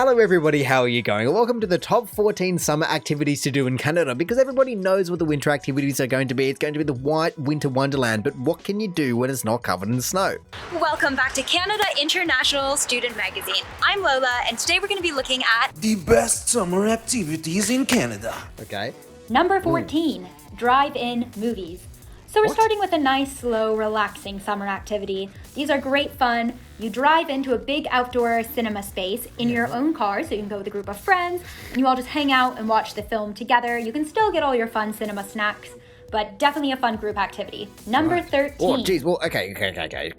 Hello everybody, how are you going? Welcome to the top 14 summer activities to do in Canada, because everybody knows what the winter activities are going to be. It's going to be the white winter wonderland, but what can you do when it's not covered in snow? Welcome back to Canada International Student Magazine. I'm Lola, and today we're going to be looking at the best summer activities in Canada. Okay. Number 14, drive-in movies. So we're starting with a nice, slow, relaxing summer activity. These are great fun. You drive into a big outdoor cinema space in your own car, so you can go with a group of friends, and you all just hang out and watch the film together. You can still get all your fun cinema snacks, but definitely a fun group activity. Number 13. Oh, geez. Well, okay.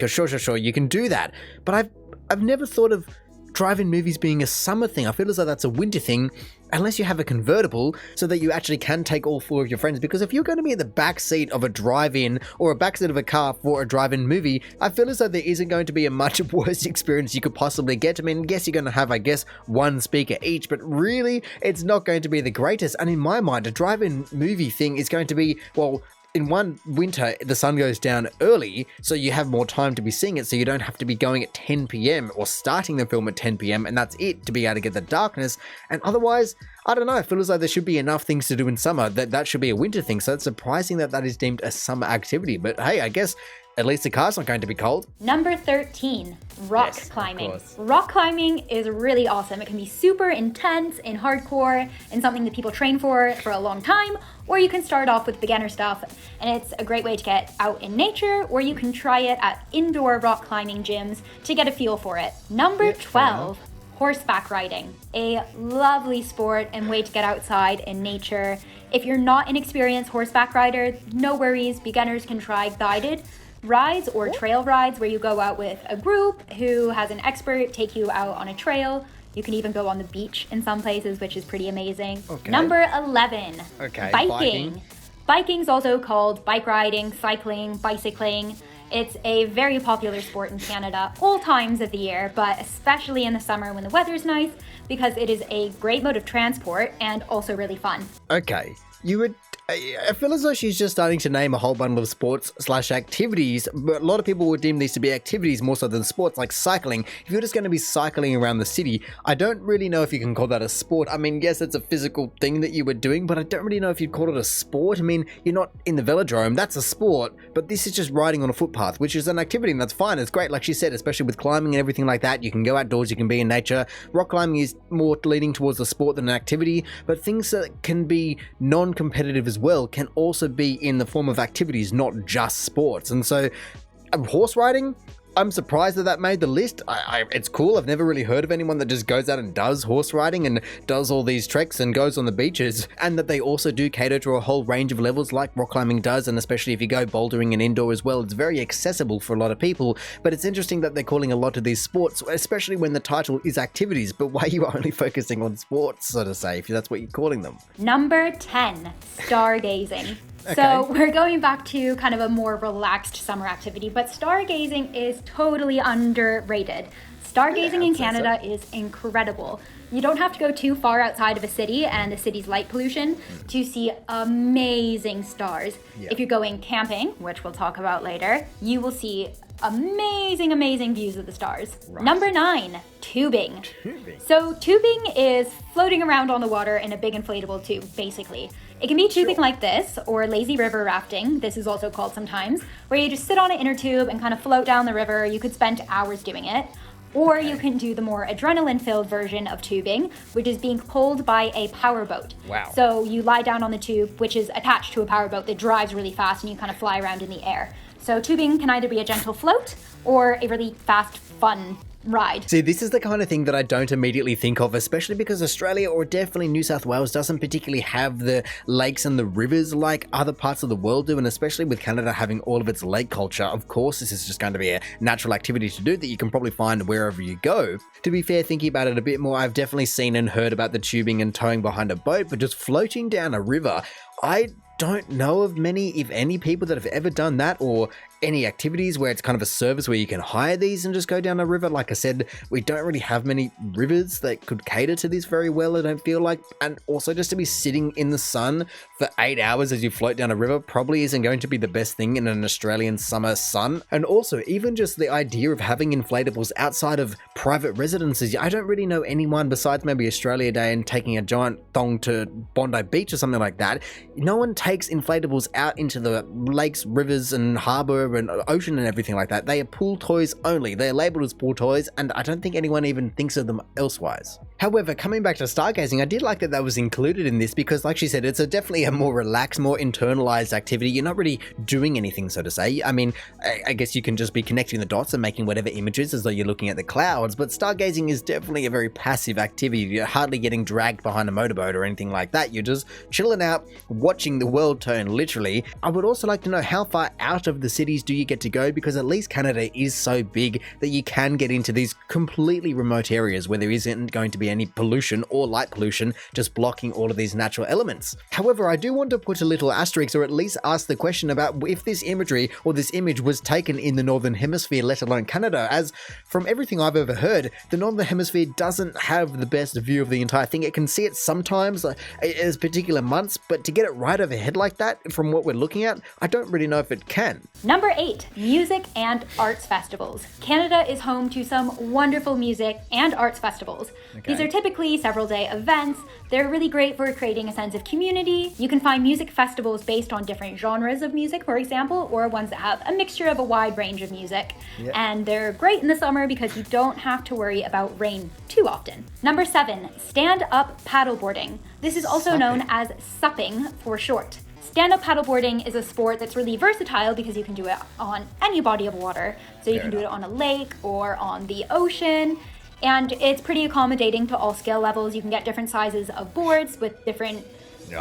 Sure. You can do that. But I've never thought of drive-in movies being a summer thing. I feel as though that's a winter thing, unless you have a convertible so that you actually can take all four of your friends. Because if you're going to be in the back seat of a drive-in or a back seat of a car for a drive-in movie, I feel as though there isn't going to be a much worse experience you could possibly get. I mean, yes, you're going to have, one speaker each, but really, it's not going to be the greatest. And in my mind, a drive-in movie thing is going to be, well, in one winter, the sun goes down early, so you have more time to be seeing it, so you don't have to be going at 10 p.m. or starting the film at 10 p.m. and that's it to be able to get the darkness. And otherwise, I don't know, I feel as though there should be enough things to do in summer that should be a winter thing. So it's surprising that is deemed a summer activity. But hey, I guess at least the car's not going to be cold. Number 13, rock climbing. Of course. Rock climbing is really awesome. It can be super intense and hardcore and something that people train for a long time, or you can start off with beginner stuff, and it's a great way to get out in nature, or you can try it at indoor rock climbing gyms to get a feel for it. Number 12, horseback riding. A lovely sport and way to get outside in nature. If you're not an experienced horseback rider, no worries, beginners can try guided rides or trail rides where you go out with a group who has an expert take you out on a trail. You can even go on the beach in some places, which is pretty amazing. Okay. Number 11, biking. Biking's also called bike riding, cycling, bicycling. It's a very popular sport in Canada all times of the year, but especially in the summer when the weather's nice, because it is a great mode of transport and also really fun. Okay, I feel as though she's just starting to name a whole bundle of sports/activities, but a lot of people would deem these to be activities more so than sports, like cycling. If you're just going to be cycling around the city, I don't really know if you can call that a sport. I mean, yes, it's a physical thing that you were doing, but I don't really know if you'd call it a sport. I mean, you're not in the velodrome, that's a sport, but this is just riding on a footpath, which is an activity, and that's fine. It's great, like she said, especially with climbing and everything like that. You can go outdoors, you can be in nature. Rock climbing is more leaning towards a sport than an activity, but things that can be non-competitive as well can also be in the form of activities, not just sports. And so horse riding, I'm surprised that made the list. It's cool. I've never really heard of anyone that just goes out and does horse riding and does all these treks and goes on the beaches, and that they also do cater to a whole range of levels like rock climbing does. And especially if you go bouldering and indoor as well, it's very accessible for a lot of people. But it's interesting that they're calling a lot of these sports, especially when the title is activities. But why are you only focusing on sports, so to say, if that's what you're calling them? Number 10, stargazing. Okay. So we're going back to kind of a more relaxed summer activity, but stargazing is totally underrated. Stargazing in Canada is incredible. You don't have to go too far outside of a city and the city's light pollution to see amazing stars. Yeah. If you're going camping, which we'll talk about later, you will see amazing views of the stars. Right. Number 9, tubing. So tubing is floating around on the water in a big inflatable tube, basically. It can be tubing like this, or lazy river rafting, this is also called sometimes, where you just sit on an inner tube and kind of float down the river. You could spend hours doing it. Or you can do the more adrenaline-filled version of tubing, which is being pulled by a powerboat. Wow. So you lie down on the tube, which is attached to a powerboat that drives really fast, and you kind of fly around in the air. So tubing can either be a gentle float or a really fast, fun ride. See, this is the kind of thing that I don't immediately think of, especially because Australia, or definitely New South Wales, doesn't particularly have the lakes and the rivers like other parts of the world do, and especially with Canada having all of its lake culture, of course this is just going to be a natural activity to do that you can probably find wherever you go. To be fair, thinking about it a bit more, I've definitely seen and heard about the tubing and towing behind a boat, but just floating down a river, I don't know of many, if any, people that have ever done that, or any activities where it's kind of a service where you can hire these and just go down a river? Like I said, we don't really have many rivers that could cater to this very well, I don't feel like. And also just to be sitting in the sun for 8 hours as you float down a river probably isn't going to be the best thing in an Australian summer sun. And also, even just the idea of having inflatables outside of private residences, I don't really know anyone besides maybe Australia Day and taking a giant thong to Bondi Beach or something like that. No one takes inflatables out into the lakes, rivers and harbour and ocean and everything like that. They are pool toys only. They're labelled as pool toys, and I don't think anyone even thinks of them elsewise. However, coming back to stargazing, I did like that was included in this because, like she said, it's definitely a more relaxed, more internalized activity. You're not really doing anything, so to say. I mean, I guess you can just be connecting the dots and making whatever images as though you're looking at the clouds, but stargazing is definitely a very passive activity. You're hardly getting dragged behind a motorboat or anything like that. You're just chilling out, watching the world turn, literally. I would also like to know how far out of the cities do you get to go, because at least Canada is so big that you can get into these completely remote areas where there isn't going to be any pollution or light pollution just blocking all of these natural elements. However, I do want to put a little asterisk, or at least ask the question about if this imagery or this image was taken in the Northern Hemisphere, let alone Canada, as from everything I've ever heard, the Northern Hemisphere doesn't have the best view of the entire thing. It can see it sometimes as particular months, but to get it right overhead like that from what we're looking at, I don't really know if it can. Number 8, music and arts festivals. Canada is home to some wonderful music and arts festivals. These are typically several day events. They're really great for creating a sense of community. You can find music festivals based on different genres of music, for example, or ones that have a mixture of a wide range of music. And they're great in the summer because you don't have to worry about rain too often. Number 7, stand-up paddleboarding. This is also known as supping for short. Stand-up paddleboarding is a sport that's really versatile because you can do it on any body of water. So you can do it on a lake or on the ocean. And it's pretty accommodating to all skill levels. You can get different sizes of boards with different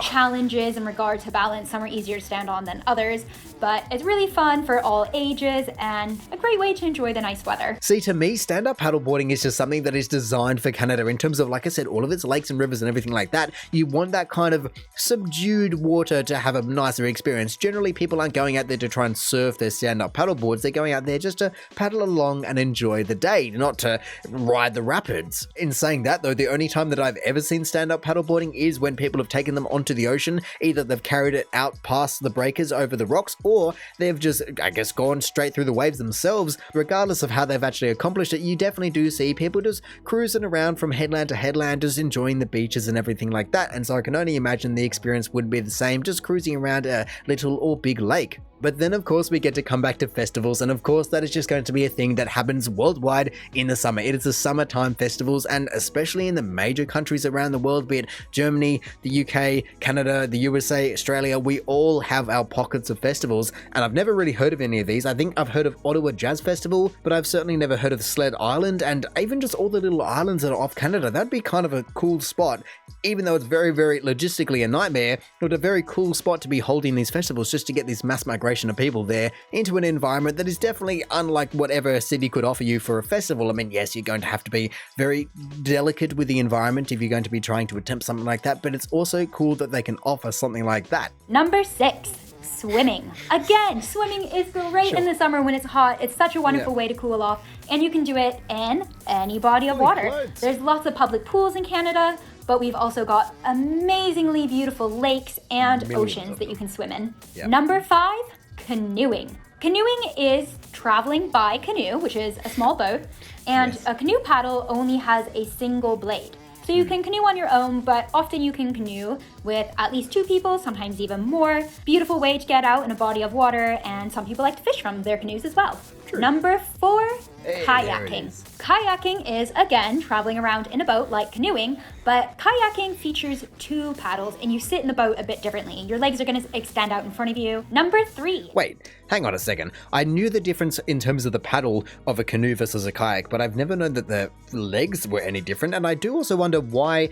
challenges in regard to balance. Some are easier to stand on than others, but it's really fun for all ages and a great way to enjoy the nice weather. See, to me, stand-up paddleboarding is just something that is designed for Canada in terms of, like I said, all of its lakes and rivers and everything like that. You want that kind of subdued water to have a nicer experience. Generally, people aren't going out there to try and surf their stand-up paddleboards. They're going out there just to paddle along and enjoy the day, not to ride the rapids. In saying that, though, the only time that I've ever seen stand-up paddleboarding is when people have taken them onto the ocean. Either they've carried it out past the breakers over the rocks, or they've just, I guess, gone straight through the waves themselves. Regardless of how they've actually accomplished it, you definitely do see people just cruising around from headland to headland, just enjoying the beaches and everything like that. And so I can only imagine the experience would be the same, just cruising around a little or big lake. But then, of course, we get to come back to festivals, and of course, that is just going to be a thing that happens worldwide in the summer. It is the summertime festivals, and especially in the major countries around the world, be it Germany, the UK, Canada, the USA, Australia, we all have our pockets of festivals, and I've never really heard of any of these. I think I've heard of Ottawa Jazz Festival, but I've certainly never heard of Sled Island, and even just all the little islands that are off Canada. That'd be kind of a cool spot, even though it's very, very logistically a nightmare. It's a very cool spot to be holding these festivals, just to get this mass migration of people there into an environment that is definitely unlike whatever a city could offer you for a festival. I mean, yes, you're going to have to be very delicate with the environment if you're going to be trying to attempt something like that, but it's also cool that they can offer something like that. Number 6, swimming. Again, swimming is great in the summer when it's hot. It's such a wonderful way to cool off, and you can do it in any body of water. There's lots of public pools in Canada, but we've also got amazingly beautiful lakes and oceans that you can swim in. Number 5, canoeing. Canoeing is traveling by canoe, which is a small boat, and a canoe paddle only has a single blade. So you can canoe on your own, but often you can canoe with at least 2 people, sometimes even more. Beautiful way to get out in a body of water, and some people like to fish from their canoes as well. Number 4, kayaking. Kayaking is, again, traveling around in a boat like canoeing, but kayaking features 2 paddles, and you sit in the boat a bit differently. Your legs are going to extend out in front of you. Number 3. Wait, hang on a second. I knew the difference in terms of the paddle of a canoe versus a kayak, but I've never known that the legs were any different, and I do also wonder why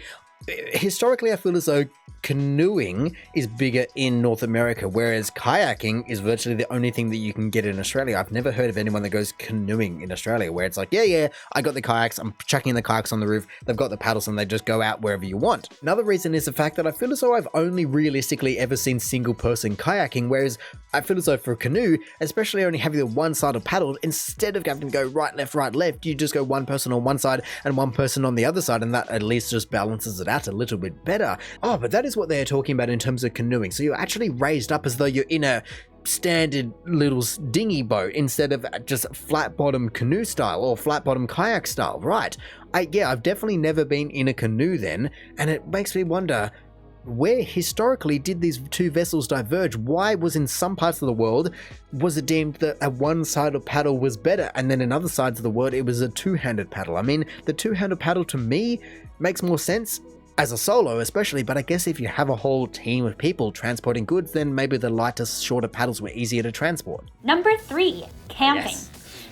historically, I feel as though canoeing is bigger in North America, whereas kayaking is virtually the only thing that you can get in Australia. I've never heard of anyone that goes canoeing in Australia, where it's like, yeah, I got the kayaks, I'm chucking the kayaks on the roof, they've got the paddles, and they just go out wherever you want. Another reason is the fact that I feel as though I've only realistically ever seen single-person kayaking, whereas I feel as though for a canoe, especially only having the one side of paddle, instead of having to go right, left, you just go one person on one side and one person on the other side, and that at least just balances it out a little bit better. Oh, but that is what they're talking about in terms of canoeing. So you're actually raised up as though you're in a standard little dinghy boat instead of just flat bottom canoe style or flat bottom kayak style, right? I've definitely never been in a canoe then, and it makes me wonder, where historically did these two vessels diverge? Why was in some parts of the world was it deemed that a one-sided paddle was better, and then in other sides of the world it was a two-handed paddle? I mean, the two-handed paddle to me makes more sense as a solo especially, but I guess if you have a whole team of people transporting goods, then maybe the lighter, shorter paddles were easier to transport. Number 3, camping. Yes.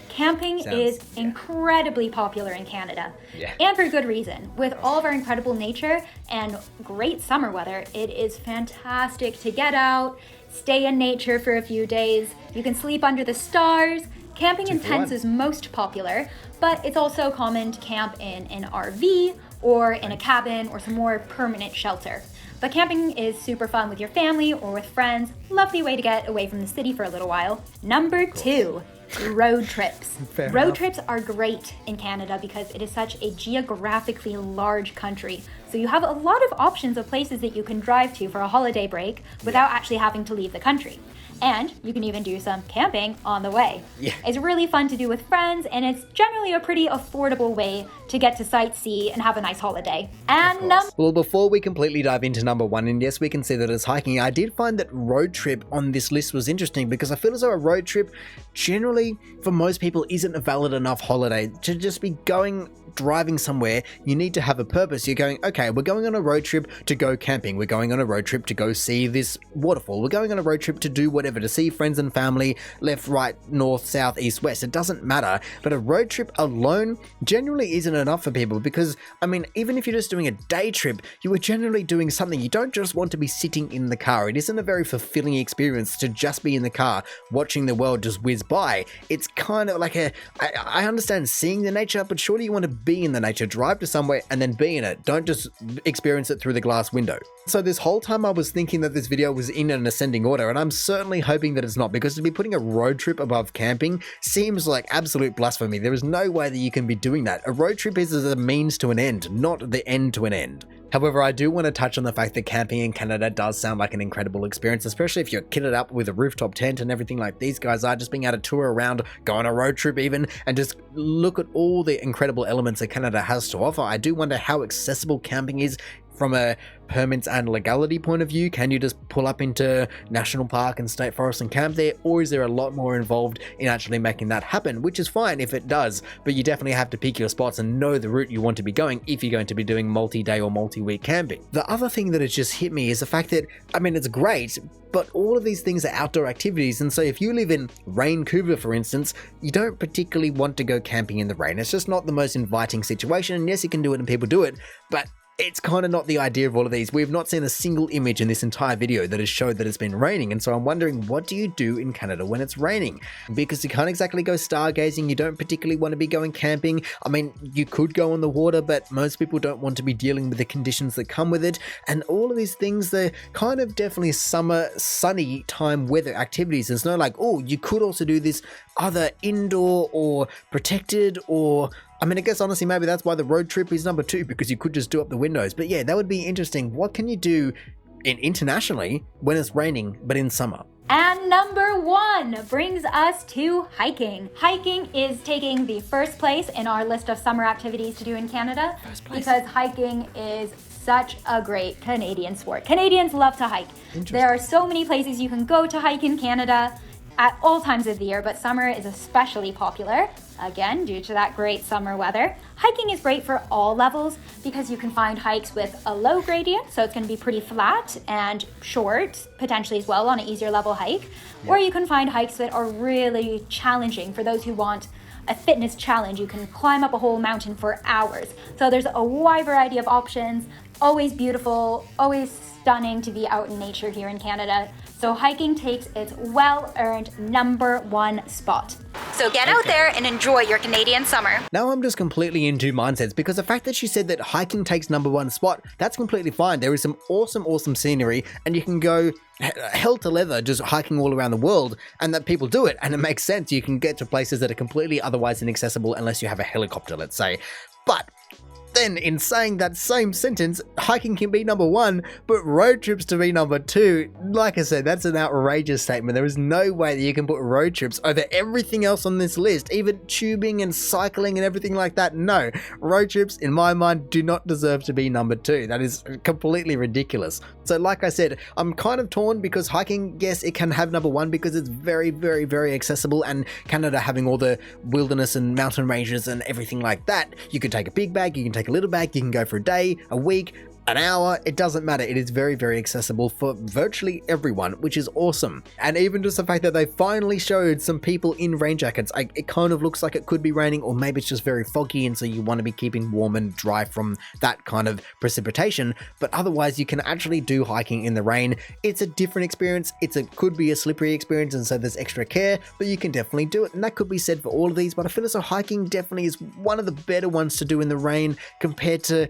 Camping is incredibly popular in Canada, Yeah. and for good reason. With all of our incredible nature and great summer weather, it is fantastic to get out, stay in nature for a few days. You can sleep under the stars. Camping in tents is most popular, but it's also common to camp in an RV or in a cabin or some more permanent shelter. But camping is super fun with your family or with friends. Lovely way to get away from the city for a little while. Number 2, road trips. Road trips are great in Canada because it is such a geographically large country. So you have a lot of options of places that you can drive to for a holiday break without actually having to leave the country. And you can even do some camping on the way. Yeah. It's really fun to do with friends, and it's generally a pretty affordable way to get to sightsee and have a nice holiday. And Well, before we completely dive into number 1, and yes, we can see that it's hiking, I did find that road trip on this list was interesting because I feel as though a road trip generally, for most people, isn't a valid enough holiday to just be driving somewhere. You need to have a purpose. You're going, okay, we're going on a road trip to go camping. We're going on a road trip to go see this waterfall. We're going on a road trip to do whatever, to see friends and family, left, right, north, south, east, west. It doesn't matter. But a road trip alone generally isn't enough for people because, I mean, even if you're just doing a day trip, you are generally doing something. You don't just want to be sitting in the car. It isn't a very fulfilling experience to just be in the car watching the world just whiz by. It's kind of like I understand seeing the nature, but surely you want to be in the nature. Drive to somewhere and then be in it. Don't just experience it through the glass window. So this whole time I was thinking that this video was in an ascending order, and I'm certainly hoping that it's not, because to be putting a road trip above camping seems like absolute blasphemy. There is no way that you can be doing that. A road trip is a means to an end, not the end to an end. However, I do want to touch on the fact that camping in Canada does sound like an incredible experience, especially if you're kitted up with a rooftop tent and everything like these guys are, just being able to tour around, go on a road trip even, and just look at all the incredible elements that Canada has to offer. I do wonder how accessible camping is from a permits and legality point of view. Can you just pull up into national park and state forest and camp there, or is there a lot more involved in actually making that happen? Which is fine if it does, but you definitely have to pick your spots and know the route you want to be going if you're going to be doing multi-day or multi-week camping. The other thing that has just hit me is the fact that, I mean, it's great, but all of these things are outdoor activities, and so if you live in Vancouver, for instance, you don't particularly want to go camping in the rain. It's just not the most inviting situation, and yes, you can do it and people do it, but it's kind of not the idea of all of these. We've not seen a single image in this entire video that has showed that it's been raining, and so I'm wondering, what do you do in Canada when it's raining? Because you can't exactly go stargazing, you don't particularly want to be going camping. I mean, you could go on the water, but most people don't want to be dealing with the conditions that come with it, and all of these things, they're kind of definitely summer, sunny time weather activities. It's not like, oh, you could also do this other indoor or protected, or I mean, I guess honestly, maybe that's why the road trip is number 2, because you could just do up the windows. But yeah, that would be interesting. What can you do internationally when it's raining, but in summer? And number 1 brings us to hiking. Hiking is taking the first place in our list of summer activities to do in Canada because hiking is such a great Canadian sport. Canadians love to hike. There are so many places you can go to hike in Canada at all times of the year, but summer is especially popular, again, due to that great summer weather. Hiking is great for all levels because you can find hikes with a low gradient, so it's going to be pretty flat and short, potentially as well on an easier level hike, or you can find hikes that are really challenging for those who want a fitness challenge. You can climb up a whole mountain for hours. So there's a wide variety of options. always beautiful, always stunning to be out in nature here in Canada. So hiking takes its well-earned #1 spot. So get out there and enjoy your Canadian summer. Now I'm just completely in two mindsets because the fact that she said that hiking takes #1 spot, that's completely fine. There is some awesome scenery and you can go hell to leather just hiking all around the world, and that people do it, and it makes sense. You can get to places that are completely otherwise inaccessible unless you have a helicopter, let's say. But then, in saying that same sentence, hiking can be #1, but road trips to be #2. Like I said, that's an outrageous statement. There is no way that you can put road trips over everything else on this list, even tubing and cycling and everything like that. No, road trips, in my mind, do not deserve to be #2. That is completely ridiculous. So like I said, I'm kind of torn because hiking, yes, it can have #1 because it's very accessible, and Canada having all the wilderness and mountain ranges and everything like that, you can take a big bag, you can take a little bag, you can go for a day, a week, an hour, it doesn't matter. It is very accessible for virtually everyone, which is awesome. And even just the fact that they finally showed some people in rain jackets, it kind of looks like it could be raining, or maybe it's just very foggy and so you want to be keeping warm and dry from that kind of precipitation, but otherwise you can actually do hiking in the rain. It's a different experience. Could be a slippery experience, and so there's extra care, but you can definitely do it, and that could be said for all of these. But I feel as though hiking definitely is one of the better ones to do in the rain compared to,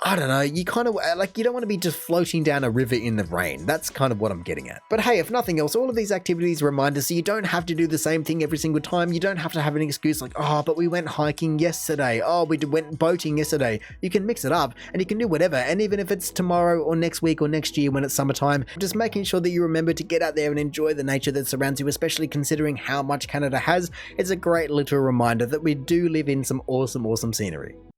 I don't know, you kind of you don't want to be just floating down a river in the rain. That's kind of what I'm getting at. But hey, if nothing else, all of these activities remind us so you don't have to do the same thing every single time. You don't have to have an excuse like, oh, but we went hiking yesterday. Oh, we went boating yesterday. You can mix it up and you can do whatever. And even if it's tomorrow or next week or next year when it's summertime, just making sure that you remember to get out there and enjoy the nature that surrounds you, especially considering how much Canada has. It's a great little reminder that we do live in some awesome scenery.